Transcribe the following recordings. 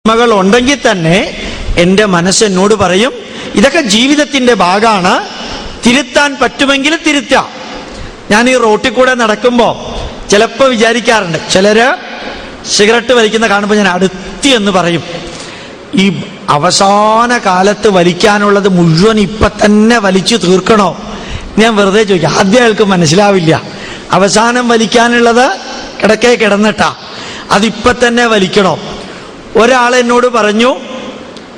മകൾ ഉണ്ടെങ്കിൽ തന്നെ എൻ്റെ മനസ്സെന്നോട് പറയും ഇതൊക്കെ ജീവിതത്തിന്റെ ഭാഗമാണ്, തിരുത്താൻ പറ്റുമെങ്കിൽ തിരുത്താം. ഞാൻ ഈ റോട്ടിൽ കൂടെ നടക്കുമ്പോൾ ചിലപ്പോൾ വിചാരിക്കാറുണ്ട്, ചിലര് സിഗരറ്റ് വലിക്കുന്ന കാണുമ്പോൾ ഞാൻ അടുത്തി എന്ന് പറയും. ഈ അവസാന കാലത്ത് വലിക്കാനുള്ളത് മുഴുവൻ ഇപ്പൊ തന്നെ വലിച്ചു തീർക്കണോ? ഞാൻ വെറുതെ ചോദിക്കാം. ആദ്യം അയാൾക്ക് മനസ്സിലാവില്ല. അവസാനം വലിക്കാനുള്ളത് കിടക്കേ കിടന്നിട്ടാ, അതിപ്പൊ തന്നെ വലിക്കണോ? ഒരാൾ എന്നോട് പറഞ്ഞു,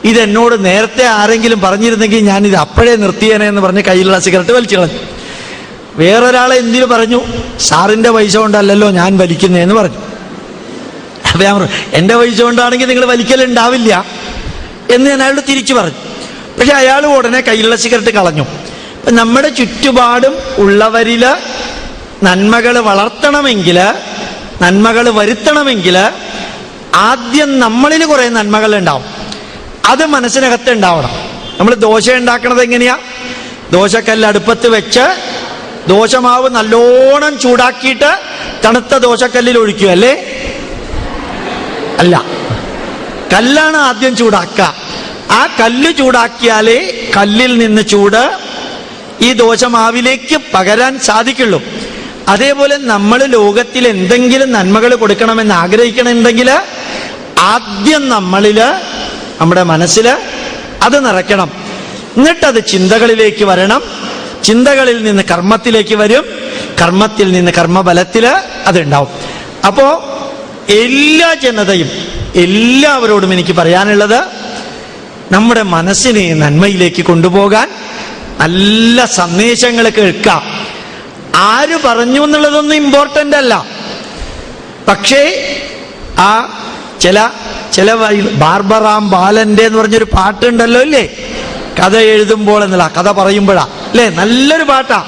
ഇതെന്നോട് നേരത്തെ ആരെങ്കിലും പറഞ്ഞിരുന്നെങ്കിൽ ഞാനിത് അപ്പോഴേ നിർത്തിയേനെ എന്ന് പറഞ്ഞ് കയ്യിലുള്ള സിഗരറ്റ് വലിച്ചു കളഞ്ഞു. വേറൊരാളെ എന്തിനു പറഞ്ഞു, സാറിന്റെ പൈസ കൊണ്ടല്ലല്ലോ ഞാൻ വലിക്കുന്നതെന്ന് പറഞ്ഞു. അപ്പൊ ഞാൻ പറഞ്ഞു, എന്റെ പൈസ കൊണ്ടാണെങ്കിൽ നിങ്ങൾ വലിക്കലുണ്ടാവില്ല എന്ന് ഞാൻ അയാളോട് തിരിച്ചു പറഞ്ഞു. പക്ഷെ അയാൾ ഉടനെ കയ്യിലുള്ള സിഗരറ്റ് കളഞ്ഞു. നമ്മുടെ ചുറ്റുപാടും ഉള്ളവരില് നന്മകൾ വളർത്തണമെങ്കിൽ, നന്മകൾ വരുത്തണമെങ്കിൽ ആദ്യം നമ്മളിൽ കുറെ നന്മകൾ ഉണ്ടാവും. അത് മനസ്സിനകത്ത് ഉണ്ടാവണം. നമ്മൾ ദോശ ഉണ്ടാക്കണത് എങ്ങനെയാ? ദോശക്കല്ല് അടുപ്പത്ത് വെച്ച് ദോശമാവ് നല്ലോണം ചൂടാക്കിയിട്ട് തണുത്ത ദോശക്കല്ലിൽ ഒഴിക്കുക അല്ലേ? അല്ല, കല്ലാണ് ആദ്യം ചൂടാക്കുക. ആ കല്ല് ചൂടാക്കിയാലേ കല്ലിൽ നിന്ന് ചൂട് ഈ ദോശമാവിലേക്ക് പകരാൻ സാധിക്കുള്ളൂ. അതേപോലെ നമ്മൾ ലോകത്തിൽ എന്തെങ്കിലും നന്മകൾ കൊടുക്കണമെന്ന് ആഗ്രഹിക്കണമെങ്കിൽ ആദ്യം നമ്മളില്, നമ്മുടെ മനസ്സില് അത് നിറയ്ക്കണം. എന്നിട്ടത് ചിന്തകളിലേക്ക് വരണം. ചിന്തകളിൽ നിന്ന് കർമ്മത്തിലേക്ക് വരും. കർമ്മത്തിൽ നിന്ന് കർമ്മബലത്തില് അതുണ്ടാവും. അപ്പോ എല്ലാ ജനതയും, എല്ലാവരോടും എനിക്ക് പറയാനുള്ളത്, നമ്മുടെ മനസ്സിനെ നന്മയിലേക്ക് കൊണ്ടുപോകാൻ നല്ല സന്ദേശങ്ങൾ കേൾക്കാം. ആര് പറഞ്ഞു എന്നുള്ളതൊന്നും ഇമ്പോർട്ടൻ്റ് അല്ല. പക്ഷേ ആ ചില ബാർബറാം ബാലന്റെ എന്ന് പറഞ്ഞൊരു പാട്ടുണ്ടല്ലോ ഇല്ലേ, കഥ എഴുതുമ്പോൾ എന്നുള്ള, കഥ പറയുമ്പോഴാ അല്ലേ, നല്ലൊരു പാട്ടാ.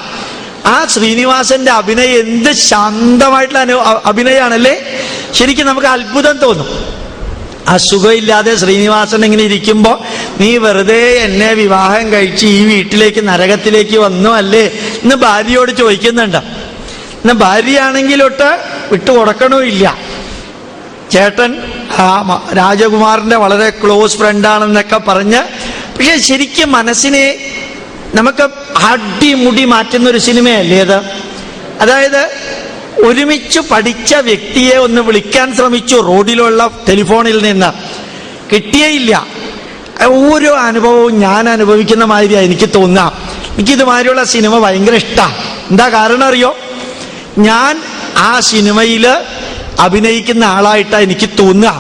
ആ ശ്രീനിവാസന്റെ അഭിനയം എന്ത് ശാന്തമായിട്ടുള്ള അഭിനയാണല്ലേ. ശരിക്കും നമുക്ക് അത്ഭുതം തോന്നും. ആ സുഖമില്ലാതെ ശ്രീനിവാസൻ ഇങ്ങനെ ഇരിക്കുമ്പോ, നീ വെറുതെ എന്നെ വിവാഹം കഴിച്ച് ഈ വീട്ടിലേക്ക് നരകത്തിലേക്ക് വന്നു അല്ലേ എന്ന് ഭാര്യയോട് ചോദിക്കുന്നുണ്ട്. എന്നാ ഭാര്യയാണെങ്കിലൊട്ട് വിട്ടു കൊടുക്കണമില്ല. ചേട്ടൻ രാജകുമാറിന്റെ വളരെ ക്ലോസ് ഫ്രണ്ടാണെന്നൊക്കെ പറഞ്ഞ്, പക്ഷെ ശരിക്കും മനസ്സിനെ നമുക്ക് അടിമുടി മാറ്റുന്ന ഒരു സിനിമയല്ലേ അത്. അതായത് ഒരുമിച്ച് പഠിച്ച വ്യക്തിയെ ഒന്ന് വിളിക്കാൻ ശ്രമിച്ചു റോഡിലുള്ള ടെലിഫോണിൽ നിന്ന്, കിട്ടിയേയില്ല. ഓരോ അനുഭവവും ഞാൻ അനുഭവിക്കുന്ന മാതിരിയാണ് എനിക്ക് തോന്നുക. എനിക്കിതുമാതിരിയുള്ള സിനിമ ഭയങ്കര ഇഷ്ടമാണ്. എന്താ കാരണം അറിയോ? ഞാൻ ആ സിനിമയിൽ അഭിനയിക്കുന്ന ആളായിട്ടാണ് എനിക്ക് തോന്നുക.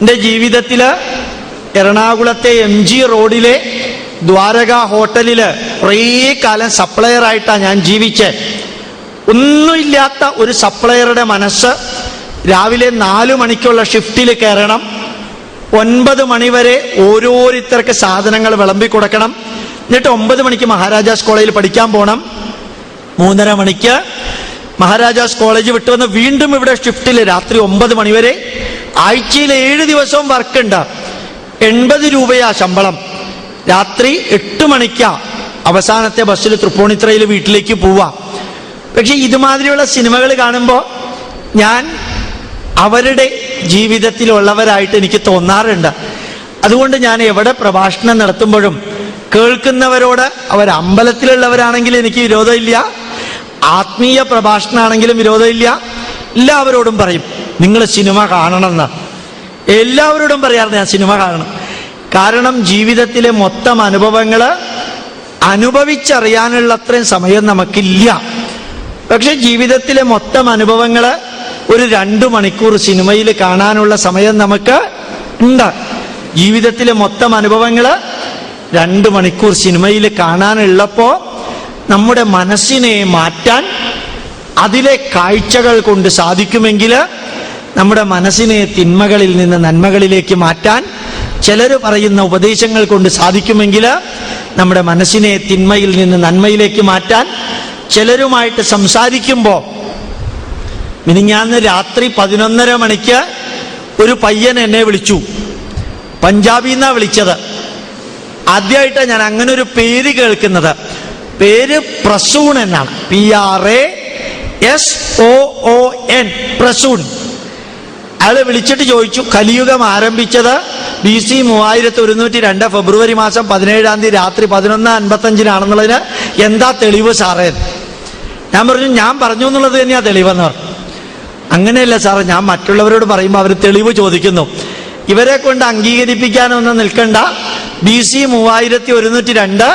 എൻ്റെ ജീവിതത്തിൽ എറണാകുളത്തെ MG റോഡിലെ ദ്വാരക ഹോട്ടലില് കുറേ കാലം സപ്ലയർ ആയിട്ടാണ് ഞാൻ ജീവിച്ചത്. ഒന്നുമില്ലാത്ത ഒരു സപ്ലയറുടെ മനസ്സ്, രാവിലെ 4 മണിക്കുള്ള ഷിഫ്റ്റിൽ കയറണം, 9 മണി വരെ ഓരോരുത്തർക്ക് സാധനങ്ങൾ വിളമ്പി കൊടുക്കണം, എന്നിട്ട് 9 മണിക്ക് മഹാരാജാസ് കോളേജിൽ പഠിക്കാൻ പോകണം, 3:30 മണിക്ക് മഹാരാജാസ് കോളേജ് വിട്ടു വന്ന് വീണ്ടും ഇവിടെ ഷിഫ്റ്റിൽ രാത്രി 9 മണി വരെ. ആഴ്ചയിൽ 7 ദിവസവും വർക്കുണ്ട്. 80 രൂപയാ ശമ്പളം. രാത്രി 8 മണിക്കാ അവസാനത്തെ ബസ്സിൽ തൃപ്പൂണിത്തുറയിൽ വീട്ടിലേക്ക് പോവാ. പക്ഷെ ഇതുമാതിരിയുള്ള സിനിമകൾ കാണുമ്പോൾ ഞാൻ അവരുടെ ജീവിതത്തിലുള്ളവരായിട്ട് എനിക്ക് തോന്നാറുണ്ട്. അതുകൊണ്ട് ഞാൻ എവിടെ പ്രഭാഷണം നടത്തുമ്പോഴും കേൾക്കുന്നവരോട്, അവർ അമ്പലത്തിലുള്ളവരാണെങ്കിൽ എനിക്ക് വിരോധമില്ല, ആത്മീയ പ്രഭാഷണമാണെങ്കിലും വിരോധമില്ല, എല്ലാവരോടും പറയും നിങ്ങൾ സിനിമ കാണണമെന്ന്. എല്ലാവരോടും പറയാറുണ്ട് ഞാൻ സിനിമ കാണണം. കാരണം ജീവിതത്തിലെ മൊത്തം അനുഭവങ്ങൾ അനുഭവിച്ചറിയാനുള്ള അത്രയും സമയം നമുക്കില്ല. പക്ഷെ ജീവിതത്തിലെ മൊത്തം അനുഭവങ്ങൾ ഒരു 2 മണിക്കൂർ സിനിമയിൽ കാണാനുള്ള സമയം നമുക്ക് ഉണ്ട്. ജീവിതത്തിലെ മൊത്തം അനുഭവങ്ങൾ 2 മണിക്കൂർ സിനിമയിൽ കാണാനുള്ളപ്പോ നമ്മുടെ മനസ്സിനെ മാറ്റാൻ അതിലെ കാഴ്ചകൾ കൊണ്ട് സാധിക്കുമെങ്കിൽ, നമ്മുടെ മനസ്സിനെ തിന്മകളിൽ നിന്ന് നന്മകളിലേക്ക് മാറ്റാൻ ചിലർ പറയുന്ന ഉപദേശങ്ങൾ കൊണ്ട് സാധിക്കുമെങ്കിൽ, നമ്മുടെ മനസ്സിനെ തിന്മയിൽ നിന്ന് നന്മയിലേക്ക് മാറ്റാൻ ചിലരുമായിട്ട് സംസാരിക്കുമ്പോൾ, മിനിഞ്ഞാന്ന് രാത്രി 11:30 മണിക്ക് ഒരു പയ്യൻ എന്നെ വിളിച്ചു. പഞ്ചാബിന്നാ വിളിച്ചത്. ആദ്യമായിട്ടാണ് ഞാൻ അങ്ങനെ ഒരു പേര് കേൾക്കുന്നത്. പേര് പ്രസൂൺ എന്നാണ്, PRASOON, പ്രസൂൺ. അയാള് വിളിച്ചിട്ട് ചോദിച്ചു, കലിയുഗം ആരംഭിച്ചത് BC 3102 ഫെബ്രുവരി മാസം 17 രാത്രി 11:55 എന്താ തെളിവ് സാറേ? ഞാൻ പറഞ്ഞു, ഞാൻ പറഞ്ഞു എന്നുള്ളത് തന്നെയാ തെളിവെന്ന് പറഞ്ഞു. അങ്ങനെയല്ല സാറേ, ഞാൻ മറ്റുള്ളവരോട് പറയുമ്പോൾ അവർ തെളിവ് ചോദിക്കുന്നു. ഇവരെ കൊണ്ട് അംഗീകരിപ്പിക്കാനൊന്നും നിൽക്കണ്ട. BC 3102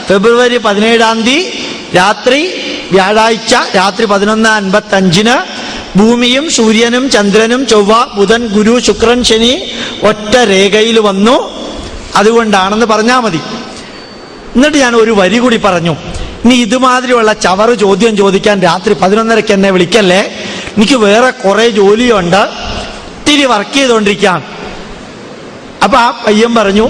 ഫെബ്രുവരി 17 രാത്രി, വ്യാഴാഴ്ച രാത്രി 11:55 ഭൂമിയും സൂര്യനും ചന്ദ്രനും ചൊവ്വ ബുധൻ ഗുരു ശുക്രൻ ശനി ഒറ്റ രേഖയിൽ വന്നു, അതുകൊണ്ടാണെന്ന് പറഞ്ഞാൽ മതി. എന്നിട്ട് ഞാൻ ഒരു വരി കൂടി പറഞ്ഞു, ഇനി ഇതുമാതിരിയുള്ള ചവറ് ചോദ്യം ചോദിക്കാൻ രാത്രി 11:30 എന്നെ വിളിക്കല്ലേ, എനിക്ക് വേറെ കുറെ ജോലിയുണ്ട്, ഇത്തിരി വർക്ക് ചെയ്തുകൊണ്ടിരിക്കുകയാണ്. അപ്പൊ ആ പയ്യൻ പറഞ്ഞു,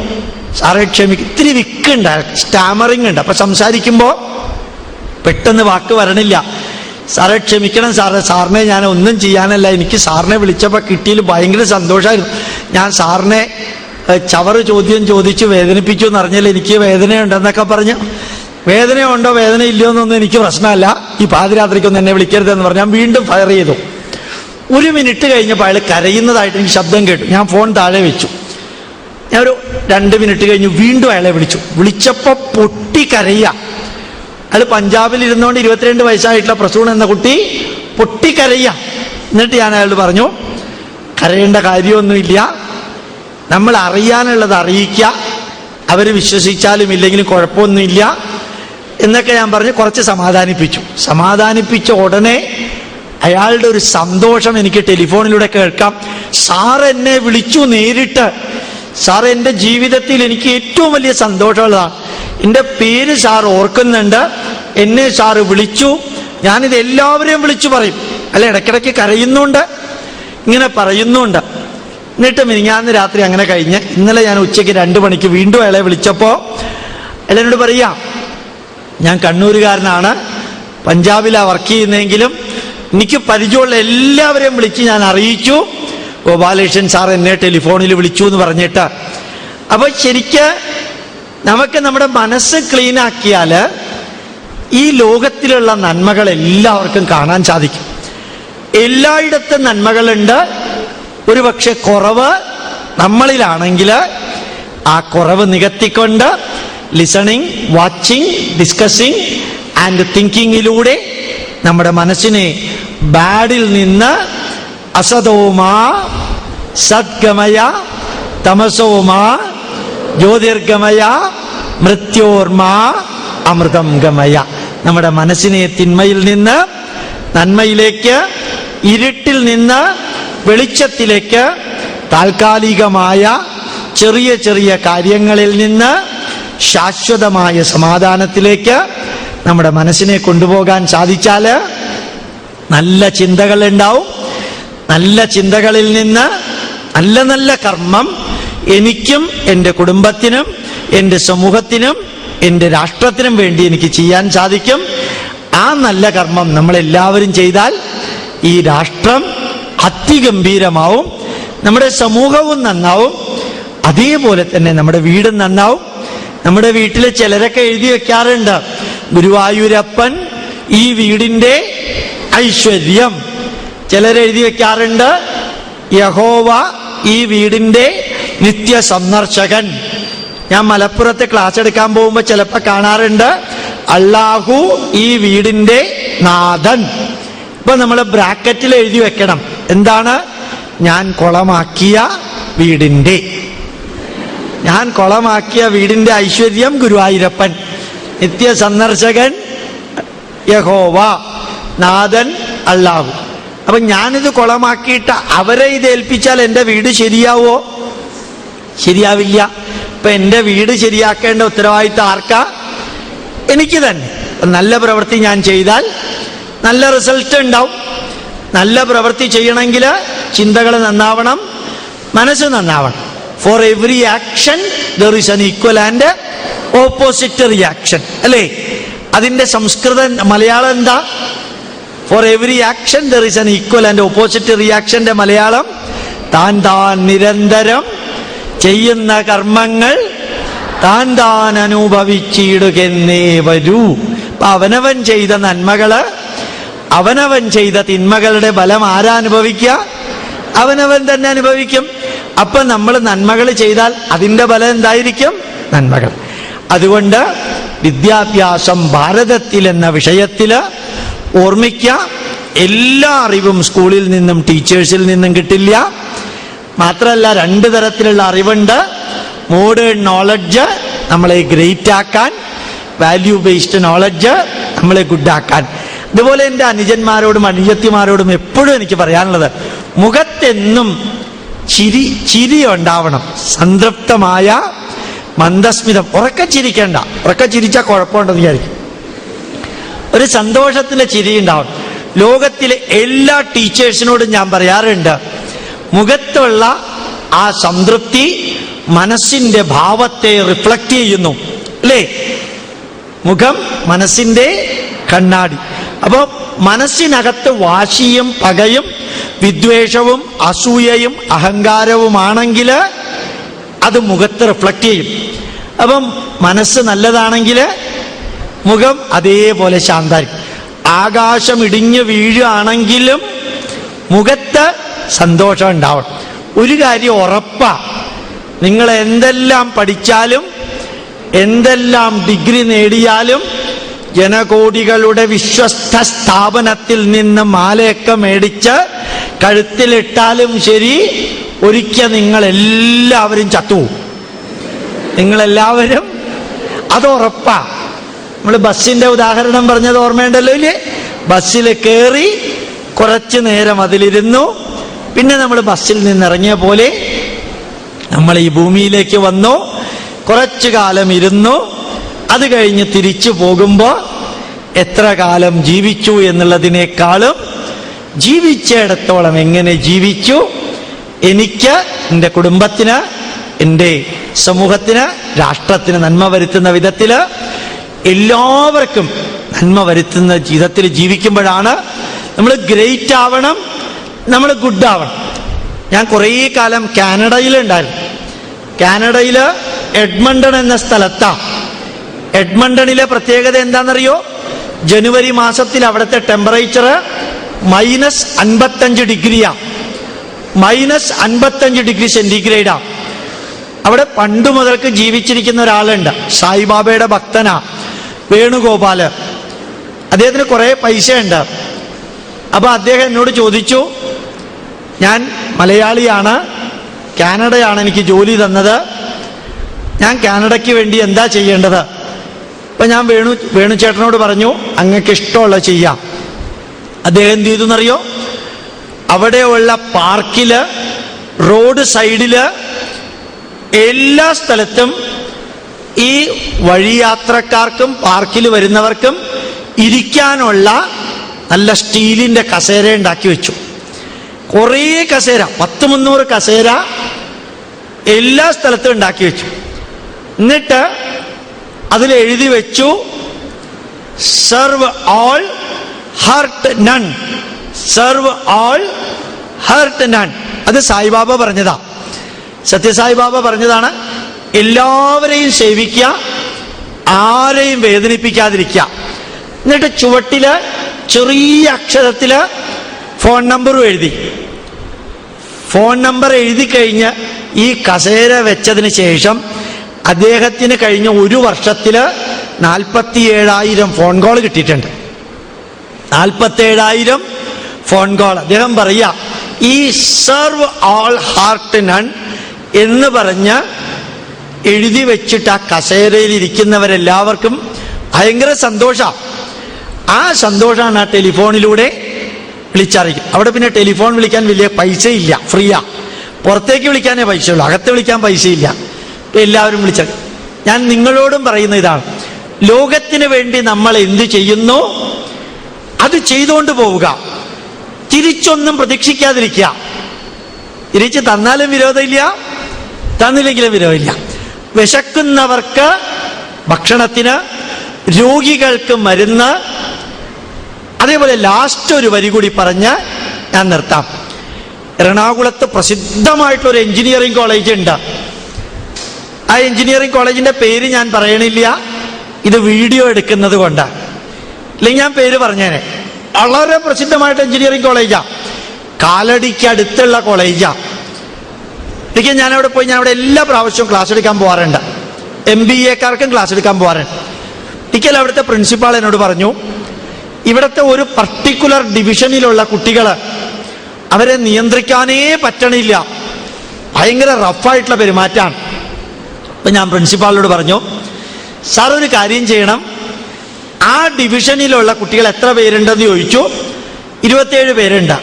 സാറേ ക്ഷമിക്കും, ഇത്തിരി വിക്കുണ്ട്, സ്റ്റാമറിങ് ഉണ്ട്, അപ്പൊ സംസാരിക്കുമ്പോ പെട്ടെന്ന് വാക്ക് വരണില്ല. സാറേ ക്ഷമിക്കണം സാറേ, സാറിനെ ഞാൻ ഒന്നും ചെയ്യാനല്ല, എനിക്ക് സാറിനെ വിളിച്ചപ്പോൾ കിട്ടിയതിൽ ഭയങ്കര സന്തോഷമായിരുന്നു. ഞാൻ സാറിനെ ചവറ് ചോദ്യം ചോദിച്ച് വേദനിപ്പിച്ചു എന്ന് അറിഞ്ഞാൽ എനിക്ക് വേദനയുണ്ടെന്നൊക്കെ പറഞ്ഞു. വേദനയുണ്ടോ വേദന ഇല്ലയോ എന്നൊന്നും എനിക്ക് പ്രശ്നമല്ല, ഈ പാതിരാത്രിക്കൊന്നും എന്നെ വിളിക്കരുതെന്ന് പറഞ്ഞു. ഞാൻ വീണ്ടും ഫയർ ചെയ്തു. 1 മിനിറ്റ് കഴിഞ്ഞപ്പോൾ അയാൾ കരയുന്നതായിട്ട് എനിക്ക് ശബ്ദം കേട്ടു. ഞാൻ ഫോൺ താഴെ വെച്ചു. ഞാൻ ഒരു 2 മിനിറ്റ് കഴിഞ്ഞു വീണ്ടും അയാളെ വിളിച്ചു. വിളിച്ചപ്പോൾ പൊട്ടിക്കരയുക. അയാൾ പഞ്ചാബിൽ ഇരുന്നുകൊണ്ട് 22 വയസ്സായിട്ടുള്ള പ്രസൂൺ എന്ന കുട്ടി പൊട്ടിക്കരയുക. എന്നിട്ട് ഞാൻ അയാളോട് പറഞ്ഞു, കരയേണ്ട കാര്യമൊന്നുമില്ല, നമ്മൾ അറിയാനുള്ളത് അറിയിക്കുക, അവർ വിശ്വസിച്ചാലും ഇല്ലെങ്കിലും കുഴപ്പമൊന്നുമില്ല എന്നൊക്കെ ഞാൻ പറഞ്ഞ് കുറച്ച് സമാധാനിപ്പിച്ചു. സമാധാനിപ്പിച്ച ഉടനെ അയാളുടെ ഒരു സന്തോഷം എനിക്ക് ടെലിഫോണിലൂടെ കേൾക്കാം. സാർ എന്നെ വിളിച്ചു നേരിട്ട്. സാർ എൻ്റെ ജീവിതത്തിൽ എനിക്ക് ഏറ്റവും വലിയ സന്തോഷമുള്ളതാണ്. എൻ്റെ പേര് സാർ ഓർക്കുന്നുണ്ട്, എന്നെ സാറ് വിളിച്ചു, ഞാനിത് എല്ലാവരെയും വിളിച്ചു പറയും. അല്ല, ഇടയ്ക്കിടയ്ക്ക് കരയുന്നുണ്ട്, ഇങ്ങനെ പറയുന്നുണ്ട്. എന്നിട്ട് മിനിഞ്ഞാന്ന് രാത്രി അങ്ങനെ കഴിഞ്ഞ് ഇന്നലെ ഞാൻ ഉച്ചയ്ക്ക് 2 മണിക്ക് വീണ്ടും അയാളെ വിളിച്ചപ്പോൾ അയാൾ എന്നോട് പറയാം, ഞാൻ കണ്ണൂരുകാരനാണ്, പഞ്ചാബിലാണ് വർക്ക് ചെയ്യുന്നതെങ്കിലും എനിക്ക് പരിചയമുള്ള എല്ലാവരെയും വിളിച്ച് ഞാൻ അറിയിച്ചു, ഗോപാലകൃഷ്ണൻ സാർ എന്നെ ടെലിഫോണിൽ വിളിച്ചു എന്ന് പറഞ്ഞിട്ട്. അപ്പൊ ശരിക്ക് നമുക്ക് നമ്മുടെ മനസ്സ് ക്ലീൻ ആക്കിയാൽ ഈ ലോകത്തിലുള്ള നന്മകൾ എല്ലാവർക്കും കാണാൻ സാധിക്കും. എല്ലായിടത്തും നന്മകളുണ്ട്. ഒരുപക്ഷെ കുറവ് നമ്മളിലാണെങ്കിൽ ആ കുറവ് നികത്തിക്കൊണ്ട് ലിസണിങ്, വാച്ചിങ്, ഡിസ്കസിങ് ആൻഡ് തിങ്കിങ്ങിലൂടെ നമ്മുടെ മനസ്സിനെ ബാഡിൽ നിന്ന് അസതോമാ സദ്ഗമയ തമസോമാ ജ്യോതിർഗമയ മൃത്യോർമാ അമൃതം ഗമയ, നമ്മുടെ മനസ്സിനെ തിന്മയിൽ നിന്ന് നന്മയിലേക്ക്, ഇരുട്ടിൽ നിന്ന് വെളിച്ചത്തിലേക്ക്, താൽക്കാലികമായ ചെറിയ ചെറിയ കാര്യങ്ങളിൽ നിന്ന് ശാശ്വതമായ സമാധാനത്തിലേക്ക് നമ്മുടെ മനസ്സിനെ കൊണ്ടുപോകാൻ സാധിച്ചാൽ നല്ല ചിന്തകൾ ഉണ്ടാവും. നല്ല ചിന്തകളിൽ നിന്ന് നല്ല നല്ല കർമ്മം എനിക്കും എൻ്റെ കുടുംബത്തിനും എൻ്റെ സമൂഹത്തിനും എൻ്റെ രാഷ്ട്രത്തിനും വേണ്ടി എനിക്ക് ചെയ്യാൻ സാധിക്കും. ആ നല്ല കർമ്മം നമ്മളെല്ലാവരും ചെയ്താൽ ഈ രാഷ്ട്രം അതിഗംഭീരമാവും, നമ്മുടെ സമൂഹവും നന്നാവും, അതേപോലെ തന്നെ നമ്മുടെ വീടും നന്നാവും. നമ്മുടെ വീട്ടിൽ ചിലരൊക്കെ എഴുതി വെക്കാറുണ്ട്, ഗുരുവായൂരപ്പൻ ഈ വീടിൻ്റെ ഐശ്വര്യം. ചിലരെഴുതി വെക്കാറുണ്ട്, യഹോവ ഈ വീടിൻ്റെ നിത്യ സന്ദർശകൻ. ഞാൻ മലപ്പുറത്ത് ക്ലാസ് എടുക്കാൻ പോകുമ്പോൾ ചിലപ്പോൾ കാണാറുണ്ട്, അള്ളാഹു ഈ വീടിൻ്റെ നാഥൻ. ഇപ്പൊ നമ്മൾ ബ്രാക്കറ്റിൽ എഴുതി വെക്കണം, എന്താണ്? ഞാൻ കുളമാക്കിയ വീടിൻ്റെ, ഞാൻ കുളമാക്കിയ വീടിൻ്റെ ഐശ്വര്യം ഗുരുവായൂരപ്പൻ, നിത്യ സന്ദർശകൻ യഹോവ, നാഥൻ അള്ളാഹു. അപ്പൊ ഞാനിത് കുളമാക്കിയിട്ട് അവരെ ഇത് ഏൽപ്പിച്ചാൽ എൻ്റെ വീട് ശരിയാവോ? ശരിയാവില്ല. ഇപ്പൊ എൻ്റെ വീട് ശരിയാക്കേണ്ട ഉത്തരവാദിത്തം ആർക്കാ? എനിക്ക് തന്നെ. നല്ല പ്രവൃത്തി ഞാൻ ചെയ്താൽ നല്ല റിസൾട്ട് ഉണ്ടാവും. നല്ല പ്രവൃത്തി ചെയ്യണമെങ്കിൽ ചിന്തകൾ നന്നാവണം, മനസ്സ് നന്നാവണം. For every action there is an equal and opposite reaction, അല്ലേ? അതിന്റെ സംസ്കൃത മലയാളം എന്താ? For every action there is an equal and opposite റിയാക്ഷന്റെ മലയാളം താൻ താൻ നിരന്തരം ചെയ്യുന്ന കർമ്മങ്ങൾ താൻ താൻ അനുഭവിച്ചിടുകെന്നേ വരൂ. അപ്പൊ അവനവൻ ചെയ്ത നന്മകള്, അവനവൻ ചെയ്ത തിന്മകളുടെ ഫലം ആരാ അനുഭവിക്കുക? അവനവൻ തന്നെ അനുഭവിക്കും. അപ്പൊ നമ്മൾ നന്മകൾ ചെയ്താൽ അതിൻ്റെ ഫലം എന്തായിരിക്കും? നന്മകൾ. അതുകൊണ്ട് വിദ്യാഭ്യാസം ഭാരതത്തിൽ എന്ന വിഷയത്തിൽ ഓർമ്മിക്കുക, എല്ലാ അറിവും സ്കൂളിൽ നിന്നും ടീച്ചേഴ്സിൽ നിന്നും കിട്ടില്ല. മാത്രമല്ല 2 തരത്തിലുള്ള അറിവുണ്ട്. മോഡേൺ നോളജ് നമ്മളെ ഗ്രേറ്റ് ആക്കാൻ, വാല്യൂ ബേസ്ഡ് നോളജ് നമ്മളെ ഗുഡാക്കാൻ. അതുപോലെ എൻ്റെ അനുജന്മാരോടും അനുജത്തിമാരോടും എപ്പോഴും എനിക്ക് പറയാനുള്ളത്, മുഖത്തെന്നും ചിരി ഉണ്ടാവണം, സംതൃപ്തമായ മന്ദസ്മിതം. ഉറക്കെ ചിരിക്കേണ്ട, ഉറക്കെ ചിരിച്ചാൽ കുഴപ്പമുണ്ടെന്ന് വിചാരിക്കും. ഒരു സന്തോഷത്തിന്റെ ചിരി ഉണ്ടാവണം. ലോകത്തിലെ എല്ലാ ടീച്ചേഴ്സിനോടും ഞാൻ പറയാറുണ്ട്, മുഖത്തുള്ള ആ സംതൃപ്തി മനസ്സിന്റെ ഭാവത്തെ റിഫ്ലക്റ്റ് ചെയ്യുന്നു, അല്ലേ? മുഖം മനസ്സിന്റെ കണ്ണാടി. അപ്പൊ മനസ്സിനകത്ത് വാശിയും പകയും വിദ്വേഷവും അസൂയയും അഹങ്കാരവുമാണെങ്കിൽ അത് മുഖത്ത് റിഫ്ലക്റ്റ് ചെയ്യും. അപ്പം മനസ്സ് നല്ലതാണെങ്കിൽ മുഖം അതേപോലെ ശാന്തായിരിക്കും. ആകാശം ഇടിഞ്ഞു വീഴുകയാണെങ്കിലും മുഖത്ത് സന്തോഷം ഉണ്ടാവണം. ഒരു കാര്യം ഉറപ്പാ, നിങ്ങൾ എന്തെല്ലാം പഠിച്ചാലും എന്തെല്ലാം ഡിഗ്രി നേടിയാലും ജനകോടികളുടെ വിശ്വസ്ത സ്ഥാപനത്തിൽ നിന്ന് മാലയൊക്കെ മേടിച്ച് കഴുത്തിലിട്ടാലും ശരി, ഒരിക്കൽ നിങ്ങളെല്ലാവരും ചത്തുപോകും. നിങ്ങളെല്ലാവരും, അത് ഉറപ്പാ. നമ്മൾ ബസ്സിന്റെ ഉദാഹരണം പറഞ്ഞത് ഓർമ്മയുണ്ടല്ലോ ഇല്ലേ? ബസ്സിൽ കയറി കുറച്ചു നേരം അതിലിരുന്നു, പിന്നെ നമ്മൾ ബസ്സിൽ നിന്നിറങ്ങിയ പോലെ നമ്മൾ ഈ ഭൂമിയിലേക്ക് വന്നു, കുറച്ചു കാലം ഇരുന്നു, അത് കഴിഞ്ഞ് തിരിച്ചു പോകുമ്പോൾ എത്ര കാലം ജീവിച്ചു എന്നുള്ളതിനേക്കാളും ജീവിച്ചിടത്തോളം എങ്ങനെ ജീവിച്ചു, എനിക്ക്, എൻ്റെ കുടുംബത്തിന്, എൻ്റെ സമൂഹത്തിന്, രാഷ്ട്രത്തിന് നന്മ വരുത്തുന്ന വിധത്തിൽ എല്ലാവർക്കും നന്മ വരുത്തുന്ന ജീവിതത്തിൽ ജീവിക്കുമ്പോഴാണ് നമ്മൾ ഗ്രേറ്റ് ആവണം, നമ്മൾ ഗുഡ് ആവണം. ഞാൻ കുറേ കാലം കാനഡയിലുണ്ടായിരുന്നു. കാനഡയിൽ എഡ്മണ്ടൺ എന്ന സ്ഥലത്താണ്. എഡ്മണ്ടണിലെ പ്രത്യേകത എന്താണെന്നറിയോ? ജനുവരി മാസത്തിൽ അവിടുത്തെ ടെമ്പറേച്ചർ -55 ഡിഗ്രിയാണ്. -55 ഡിഗ്രി സെന്റിഗ്രേഡാ. അവിടെ പണ്ട് മുതൽക്ക് ജീവിച്ചിരിക്കുന്ന ഒരാളുണ്ട്, സായിബാബയുടെ ഭക്തനാ, വേണുഗോപാല്. അദ്ദേഹത്തിന് കുറെ പൈസ ഉണ്ട്. അപ്പൊ അദ്ദേഹം എന്നോട് ചോദിച്ചു, ഞാൻ മലയാളിയാണ്, കാനഡയാണ് എനിക്ക് ജോലി തന്നത്, ഞാൻ കാനഡയ്ക്ക് വേണ്ടി എന്താ ചെയ്യേണ്ടത്? അപ്പൊ ഞാൻ വേണുചേട്ടനോട് പറഞ്ഞു, അങ്ങക്ക് ഇഷ്ടമുള്ള ചെയ്യാം. അദ്ദേഹം എന്ത് ചെയ്തു എന്നറിയോ? അവിടെയുള്ള പാർക്കില്, റോഡ് സൈഡില്, എല്ലാ സ്ഥലത്തും ഈ വഴിയാത്രക്കാർക്കും പാർക്കിൽ വരുന്നവർക്കും ഇരിക്കാനുള്ള നല്ല സ്റ്റീലിന്റെ കസേര ഉണ്ടാക്കി വെച്ചു. കുറേ കസേര, 100-300 കസേര എല്ലാ സ്ഥലത്തും ഉണ്ടാക്കി വെച്ചു. എന്നിട്ട് അതിൽ എഴുതി വെച്ചു, serve all hurt none, serve all hurt none. അത് സായിബാബ പറഞ്ഞതാ, സത്യസായിബാബ പറഞ്ഞതാണ്. എല്ലാവരെയും സേവിക്കുക, ആരെയും വേദനിപ്പിക്കാതിരിക്കുക. എന്നിട്ട് ചുവട്ടില് ചെറിയ അക്ഷരത്തില് ഫോൺ നമ്പറും എഴുതി. ഫോൺ നമ്പർ എഴുതി കഴിഞ്ഞ് ഈ കസേര വെച്ചതിന് ശേഷം അദ്ദേഹത്തിന് കഴിഞ്ഞ 1 വർഷത്തില് 47,000 ഫോൺ കോൾ കിട്ടിയിട്ടുണ്ട്. 47,000 ഫോൺ കോൾ. അദ്ദേഹം പറയാ, ഈ സെർവ് ഓൾ ഹാർട്ട് നൺ എന്ന് പറഞ്ഞ് എഴുതി വെച്ചിട്ട് ആ കസേരയിൽ ഇരിക്കുന്നവരെല്ലാവർക്കും ഭയങ്കര സന്തോഷമാണ്. ആ സന്തോഷമാണ് ആ ടെലിഫോണിലൂടെ വിളിച്ചറിയിക്കും. അവിടെ പിന്നെ ടെലിഫോൺ വിളിക്കാൻ വലിയ പൈസ ഇല്ല, ഫ്രീയാ. പുറത്തേക്ക് വിളിക്കാനേ പൈസ ഉള്ളൂ, അകത്ത് വിളിക്കാൻ പൈസ ഇല്ല. എല്ലാവരും വിളിച്ച. ഞാൻ നിങ്ങളോടും പറയുന്ന ഇതാണ്, ലോകത്തിന് വേണ്ടി നമ്മൾ എന്ത് ചെയ്യുന്നു അത് ചെയ്തുകൊണ്ട് പോവുക, തിരിച്ചൊന്നും പ്രതീക്ഷിക്കാതിരിക്കുക. തിരിച്ച് തന്നാലും വിരോധമില്ല, തന്നില്ലെങ്കിലും വിരോധമില്ല. വിശക്കുന്നവർക്ക് ഭക്ഷണത്തിന്, രോഗികൾക്ക് മരുന്ന്. അതേപോലെ ലാസ്റ്റ് ഒരു വരി കൂടി പറഞ്ഞ് ഞാൻ നിർത്താം. എറണാകുളത്ത് പ്രസിദ്ധമായിട്ടൊരു എഞ്ചിനീയറിംഗ് കോളേജ് ഉണ്ട്. ആ എഞ്ചിനീയറിംഗ് കോളേജിന്റെ പേര് ഞാൻ പറയണില്ല, ഇത് വീഡിയോ എടുക്കുന്നത് കൊണ്ട്, ഇല്ലെങ്കിൽ ഞാൻ പേര് പറഞ്ഞേനെ. വളരെ പ്രസിദ്ധമായിട്ട് എഞ്ചിനീയറിംഗ് കോളേജാ, കാലടിക്ക് അടുത്തുള്ള കോളേജാ. ഒരിക്കൽ ഞാൻ അവിടെ എല്ലാ പ്രാവശ്യവും ക്ലാസ് എടുക്കാൻ പോകാറുണ്ട്. MBA-കാർക്കും ക്ലാസ് എടുക്കാൻ പോകാറുണ്ട്. ഒരിക്കൽ അവിടുത്തെ പ്രിൻസിപ്പാൾ എന്നോട് പറഞ്ഞു, ഇവിടുത്തെ ഒരു പർട്ടിക്കുലർ ഡിവിഷനിലുള്ള കുട്ടികൾ അവരെ നിയന്ത്രിക്കാനേ പറ്റണില്ല, ഭയങ്കര റഫായിട്ടുള്ള പെരുമാറ്റാണ്. അപ്പം ഞാൻ പ്രിൻസിപ്പാളിനോട് പറഞ്ഞു, സാർ ഒരു കാര്യം ചെയ്യണം, ആ ഡിവിഷനിലുള്ള കുട്ടികൾ എത്ര പേരുണ്ടെന്ന് ചോദിച്ചു. 27 പേരുണ്ട്.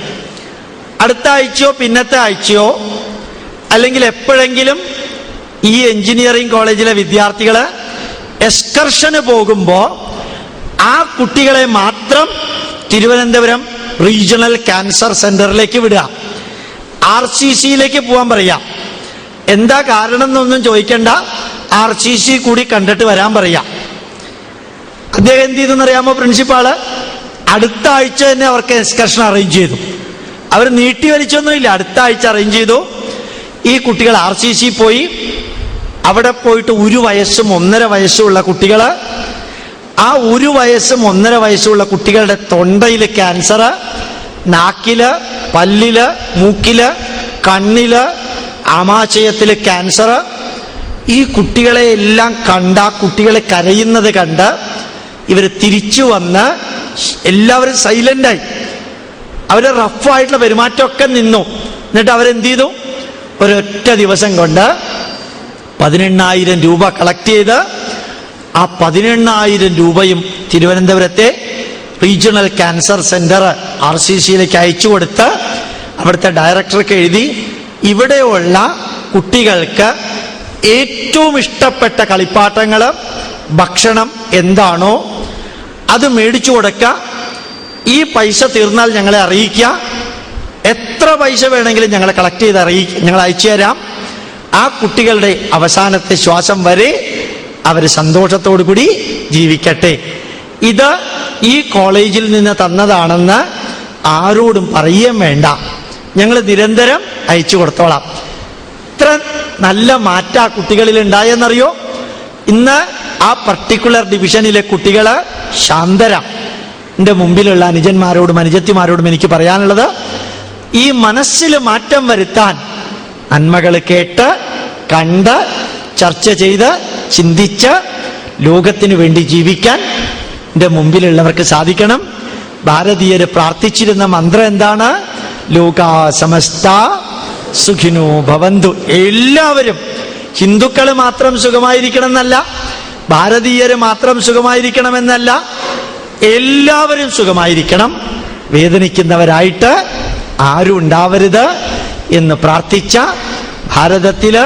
അടുത്ത ആഴ്ചയോ പിന്നത്തെ ആഴ്ചയോ അല്ലെങ്കിൽ എപ്പോഴെങ്കിലും ഈ എഞ്ചിനീയറിംഗ് കോളേജിലെ വിദ്യാർത്ഥികൾ എക്സ്കർഷന് പോകുമ്പോൾ ആ കുട്ടികളെ മാത്രം തിരുവനന്തപുരം റീജിയണൽ ക്യാൻസർ സെന്ററിലേക്ക് വിടുക, RCCയിലേക്ക് പോകാൻ പറയാം. എന്താ കാരണം എന്നൊന്നും ചോദിക്കണ്ട, RCC കൂടി കണ്ടിട്ട് വരാൻ പറയാം. അദ്ദേഹം എന്ത് ചെയ്തെന്നറിയാമോ പ്രിൻസിപ്പാള്? അടുത്ത ആഴ്ച തന്നെ അവർക്ക് എക്സ്കർഷൻ അറേഞ്ച് ചെയ്തു. അവർ നീട്ടി വലിച്ചൊന്നുമില്ല, അടുത്ത ആഴ്ച അറേഞ്ച് ചെയ്തു. ഈ കുട്ടികൾ RCC പോയി. അവിടെ പോയിട്ട് 1 വയസ്സും 1.5 വയസ്സുമുള്ള കുട്ടികൾ, ആ 1 വയസ്സും 1.5 വയസ്സുള്ള കുട്ടികളുടെ തൊണ്ടയിൽ ക്യാൻസർ, നാക്കില്, പല്ലില്, മൂക്കില്, കണ്ണില്, ആമാശയത്തില് ക്യാൻസർ. ഈ കുട്ടികളെ എല്ലാം കണ്ട, കുട്ടികളെ കരയുന്നത് കണ്ട് ഇവർ തിരിച്ചു വന്ന് എല്ലാവരും സൈലന്റായി. അവർ റഫായിട്ടുള്ള പെരുമാറ്റമൊക്കെ നിന്നു. എന്നിട്ട് അവരെന്ത് ചെയ്തു? ഒരൊറ്റ ദിവസം കൊണ്ട് 18,000 രൂപ കളക്ട് ചെയ്ത് ആ 18,000 രൂപയും തിരുവനന്തപുരത്തെ റീജിയണൽ ക്യാൻസർ സെന്റർ RCCയിലേക്ക് അയച്ചു കൊടുത്ത് അവിടുത്തെ ഡയറക്ടർക്ക് എഴുതി, ഇവിടെയുള്ള കുട്ടികൾക്ക് ഏറ്റവും ഇഷ്ടപ്പെട്ട കളിപ്പാട്ടങ്ങൾ, ഭക്ഷണം എന്താണോ അത് മേടിച്ചു കൊടുക്കുക, ഈ പൈസ തീർന്നാൽ ഞങ്ങളെ അറിയിക്കുക, എത്ര പൈസ വേണമെങ്കിലും ഞങ്ങളെ കളക്ട് ചെയ്ത് ഞങ്ങൾ അയച്ചു തരാം, ആ കുട്ടികളുടെ അവസാനത്തെ ശ്വാസം വരെ അവർ സന്തോഷത്തോടു കൂടി ജീവിക്കട്ടെ. ഇത് ഈ കോളേജിൽ നിന്ന് തന്നതാണെന്ന് ആരോടും പറയുകയും വേണ്ട, ഞങ്ങൾ നിരന്തരം അയച്ചു കൊടുത്തോളാം. ഇത്ര നല്ല മാറ്റം ആ കുട്ടികളിൽ ഉണ്ടായെന്നറിയോ? ഇന്ന് ആ പർട്ടിക്കുലർ ഡിവിഷനിലെ കുട്ടികൾ ശാന്തരാ. എൻ്റെ മുമ്പിലുള്ള അനുജന്മാരോടും അനുജത്തിമാരോടും എനിക്ക് പറയാനുള്ളത്, ഈ മനസ്സിൽ മാറ്റം വരുത്താൻ നന്മകൾ കേട്ട്, കണ്ട്, ചർച്ച ചെയ്ത്, ചിന്തിച്ച് ലോകത്തിന് വേണ്ടി ജീവിക്കാൻ എൻ്റെ മുമ്പിലുള്ളവർക്ക് സാധിക്കണം. ഭാരതീയർ പ്രാർത്ഥിച്ചിരുന്ന മന്ത്രം എന്താണ്? ലോകാ സമസ്ത സുഖിനോ ഭവന്തു. എല്ലാവരും, ഹിന്ദുക്കൾ മാത്രം സുഖമായിരിക്കണം എന്നല്ല, ഭാരതീയർ മാത്രം സുഖമായിരിക്കണമെന്നല്ല, എല്ലാവരും സുഖമായിരിക്കണം, വേദനിക്കുന്നവരായിട്ട് ആരും ഉണ്ടാവരുത് എന്ന് പ്രാർത്ഥിച്ച ഭാരതത്തില്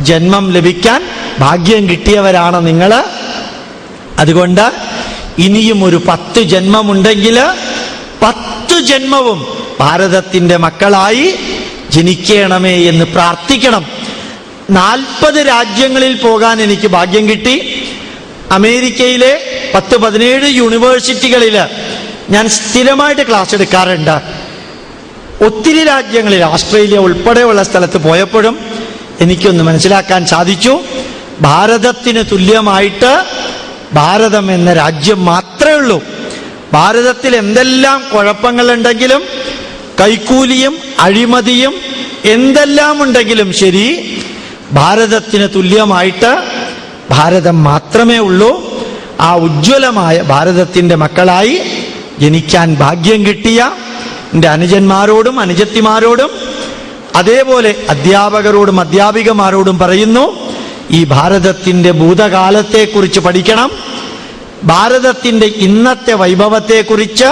ജന്മം ലഭിക്കാൻ ഭാഗ്യം കിട്ടിയവരാണ് നിങ്ങൾ. അതുകൊണ്ട് ഇനിയും ഒരു 10 ജന്മമുണ്ടെങ്കിൽ 10 ജന്മവും ഭാരതത്തിന്റെ മക്കളായി ജനിക്കണമേ എന്ന് പ്രാർത്ഥിക്കണം. 40 രാജ്യങ്ങളിൽ പോകാൻ എനിക്ക് ഭാഗ്യം കിട്ടി. അമേരിക്കയിലെ 10-17 യൂണിവേഴ്സിറ്റികളിൽ ഞാൻ സ്ഥിരമായിട്ട് ക്ലാസ് എടുക്കാറുണ്ട്. ഒത്തിരി രാജ്യങ്ങളിൽ, ഓസ്ട്രേലിയ ഉൾപ്പെടെയുള്ള സ്ഥലത്ത് പോയപ്പോഴും എനിക്കൊന്ന് മനസ്സിലാക്കാൻ സാധിച്ചു, ഭാരതത്തിന് തുല്യമായിട്ട് ഭാരതം എന്ന രാജ്യം മാത്രമേ ഉള്ളൂ. ഭാരതത്തിൽ എന്തെല്ലാം കുഴപ്പങ്ങളുണ്ടെങ്കിലും, കൈക്കൂലിയും അഴിമതിയും എന്തെല്ലാം ഉണ്ടെങ്കിലും ശരി, ഭാരതത്തിന് തുല്യമായിട്ട് ഭാരതം മാത്രമേ ഉള്ളൂ. ആ ഉജ്ജ്വലമായ ഭാരതത്തിന്റെ മക്കളായി ജനിക്കാൻ ഭാഗ്യം കിട്ടിയ എൻ്റെ അനുജന്മാരോടും അനുജത്തിമാരോടും അതേപോലെ അധ്യാപകരോടും അധ്യാപികമാരോടും പറയുന്നു, ഈ ഭാരതത്തിന്റെ ഭൂതകാലത്തെക്കുറിച്ച് പഠിക്കണം. ഭാരതത്തിന്റെ ഇന്നത്തെ വൈഭവത്തെക്കുറിച്ച്,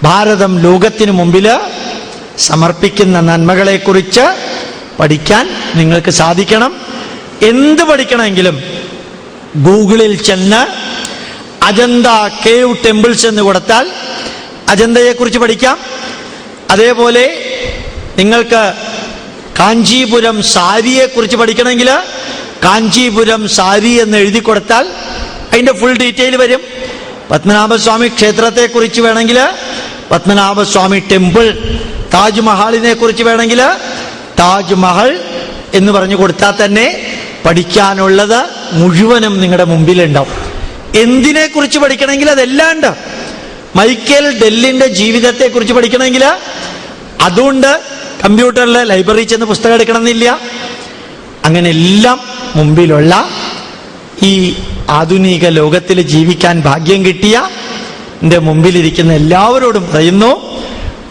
ഭാരതം ലോകത്തിന് മുമ്പിൽ സമർപ്പിക്കുന്ന നന്മകളെക്കുറിച്ച് പഠിക്കാൻ നിങ്ങൾക്ക് സാധിക്കണം. എന്ത് പഠിക്കണമെങ്കിലും ഗൂഗിളിൽ ചെന്ന് അജന്ത കേവ് ടെമ്പിൾസ് എന്ന് കൊടുത്താൽ അജന്തയെക്കുറിച്ച് പഠിക്കാം. അതേപോലെ നിങ്ങൾക്ക് കാഞ്ചീപുരം സാരിയെക്കുറിച്ച് പഠിക്കണമെങ്കിൽ കാഞ്ചീപുരം സാരി എന്ന് എഴുതി കൊടുത്താൽ അതിൻ്റെ ഫുൾ ഡീറ്റെയിൽ വരും. പത്മനാഭസ്വാമി ക്ഷേത്രത്തെക്കുറിച്ച് വേണമെങ്കിൽ പത്മനാഭസ്വാമി ടെമ്പിൾ, താജ്മഹലിനെ കുറിച്ച് വേണമെങ്കിൽ താജ്മഹൽ എന്ന് പറഞ്ഞു കൊടുത്താൽ തന്നെ പഠിക്കാനുള്ളത് മുഴുവനും നിങ്ങളുടെ മുമ്പിലുണ്ടാവും. എന്തിനെക്കുറിച്ച് പഠിക്കണമെങ്കിൽ അതെല്ലാം ഉണ്ട്. മൈക്കേൽ ഡെല്ലിന്റെ ജീവിതത്തെക്കുറിച്ച് പഠിക്കണമെങ്കിൽ അതുണ്ട്. കമ്പ്യൂട്ടറിൽ ലൈബ്രറി ചെന്ന് പുസ്തകം എടുക്കണമെന്നില്ല. അങ്ങനെ എല്ലാം മുമ്പിലുള്ള ഈ ആധുനിക ലോകത്തിൽ ജീവിക്കാൻ ഭാഗ്യം കിട്ടിയ എൻ്റെ മുമ്പിലിരിക്കുന്ന എല്ലാവരോടും പറയുന്നു,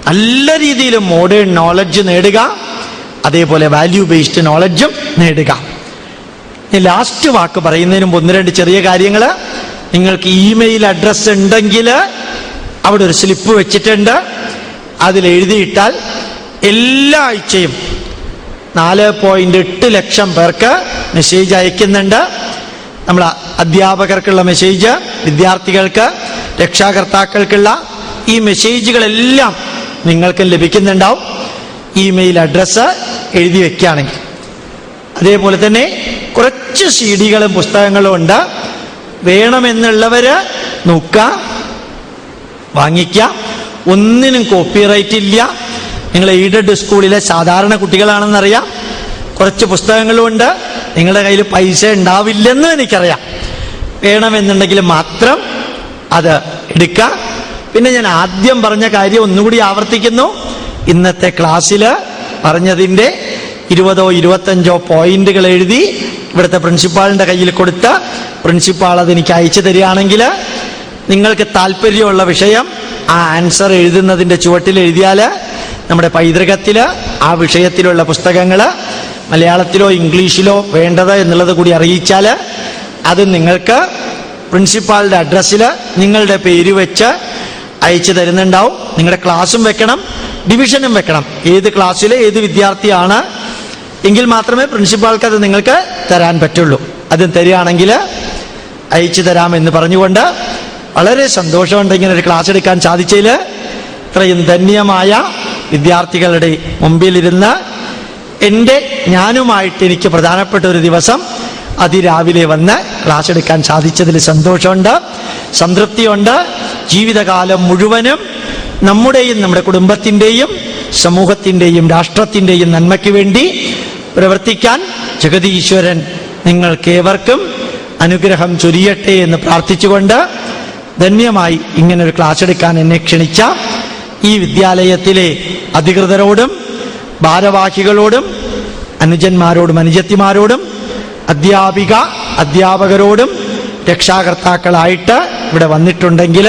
നല്ല രീതിയിൽ മോഡേൺ നോളജ് നേടുക, അതേപോലെ വാല്യൂ ബേസ്ഡ് നോളജും നേടുക. ലാസ്റ്റ് വാക്ക് പറയുന്നതിന് മുമ്പ് ഒന്ന് രണ്ട് ചെറിയ കാര്യങ്ങൾ. നിങ്ങൾക്ക് ഇമെയിൽ അഡ്രസ് ഉണ്ടെങ്കിൽ അവിടെ ഒരു സ്ലിപ്പ് വെച്ചിട്ടുണ്ട്, അതിൽ എഴുതിയിട്ടാൽ എല്ലാ ആഴ്ചയും 4.8 ലക്ഷം പേർക്ക് മെസ്സേജ് അയക്കുന്നുണ്ട്. നമ്മൾ അധ്യാപകർക്കുള്ള മെസ്സേജ്, വിദ്യാർത്ഥികൾക്ക്, രക്ഷാകർത്താക്കൾക്കുള്ള ഈ മെസ്സേജുകളെല്ലാം നിങ്ങൾക്ക് ലഭിക്കുന്നുണ്ടാവും ഇമെയിൽ അഡ്രസ്സ് എഴുതി വെക്കുകയാണെങ്കിൽ. അതേപോലെ തന്നെ കുറച്ച് CD-കളും പുസ്തകങ്ങളും ഉണ്ട്. വേണമെന്നുള്ളവര് നോക്കുക, വാങ്ങിക്കുക. ഒന്നിനും കോപ്പിറൈറ്റ് ഇല്ല. നിങ്ങൾ എയ്ഡഡ് സ്കൂളിലെ സാധാരണ കുട്ടികളാണെന്നറിയാം. കുറച്ച് പുസ്തകങ്ങളും ഉണ്ട്. നിങ്ങളുടെ കയ്യിൽ പൈസ ഉണ്ടാവില്ലെന്ന് എനിക്കറിയാം. വേണമെന്നുണ്ടെങ്കിൽ മാത്രം അത് എടുക്കുക. പിന്നെ ഞാൻ ആദ്യം പറഞ്ഞ കാര്യം ഒന്നുകൂടി ആവർത്തിക്കുന്നു. ഇന്നത്തെ ക്ലാസ്സിൽ പറഞ്ഞതിൻ്റെ 20ഓ 25ഓ പോയിന്റുകൾ എഴുതി ഇവിടുത്തെ പ്രിൻസിപ്പാളിൻ്റെ കയ്യിൽ കൊടുത്ത് പ്രിൻസിപ്പാൾ അതെനിക്ക് അയച്ചു തരികയാണെങ്കിൽ നിങ്ങൾക്ക് താല്പര്യമുള്ള വിഷയം ആ ആൻസർ എഴുതുന്നതിൻ്റെ ചുവട്ടിൽ എഴുതിയാൽ നമ്മുടെ പൈതൃകത്തിൽ ആ വിഷയത്തിലുള്ള പുസ്തകങ്ങൾ മലയാളത്തിലോ ഇംഗ്ലീഷിലോ വേണ്ടത് എന്നുള്ളത് കൂടി അറിയിച്ചാൽ അത് നിങ്ങൾക്ക് പ്രിൻസിപ്പാളിൻ്റെ അഡ്രസ്സിൽ നിങ്ങളുടെ പേര് വെച്ച് അയച്ചു തരുന്നുണ്ടാവും. നിങ്ങളുടെ ക്ലാസ്സും വെക്കണം, ഡിവിഷനും വെക്കണം. ഏത് ക്ലാസ്സിലെ ഏത് വിദ്യാർത്ഥിയാണ് എങ്കിൽ മാത്രമേ പ്രിൻസിപ്പാൾക്ക് അത് നിങ്ങൾക്ക് തരാൻ പറ്റുള്ളൂ. അത് തരികയാണെങ്കിൽ അയച്ചു തരാമെന്ന് പറഞ്ഞുകൊണ്ട് വളരെ സന്തോഷമുണ്ട് ഇങ്ങനെ ഒരു ക്ലാസ് എടുക്കാൻ സാധിച്ചതിൽ. ഇത്രയും ധന്യമായ വിദ്യാർത്ഥികളുടെ മുമ്പിലിരുന്ന് ഞാനുമായിട്ട് എനിക്ക് പ്രധാനപ്പെട്ട ഒരു ദിവസം അതിരാവിലെ വന്ന് ക്ലാസ് എടുക്കാൻ സാധിച്ചതിൽ സന്തോഷമുണ്ട്, സംതൃപ്തിയുണ്ട്. ജീവിതകാലം മുഴുവനും നമ്മുടെയും നമ്മുടെ കുടുംബത്തിൻ്റെയും സമൂഹത്തിൻ്റെയും രാഷ്ട്രത്തിൻ്റെയും നന്മയ്ക്ക് വേണ്ടി പ്രവർത്തിക്കാൻ ജഗതീശ്വരൻ നിങ്ങൾക്കേവർക്കും അനുഗ്രഹം ചൊരിയട്ടെ എന്ന് പ്രാർത്ഥിച്ചുകൊണ്ട് ധന്യമായി ഇങ്ങനൊരു ക്ലാസ് എടുക്കാൻ എന്നെ ക്ഷണിച്ച ഈ വിദ്യാലയത്തിലെ അധികൃതരോടും ഭാരവാഹികളോടും അനുജന്മാരോടും അനുജത്തിമാരോടും അധ്യാപകരോടും രക്ഷാകർത്താക്കളായിട്ട് ഇവിടെ വന്നിട്ടുണ്ടെങ്കിൽ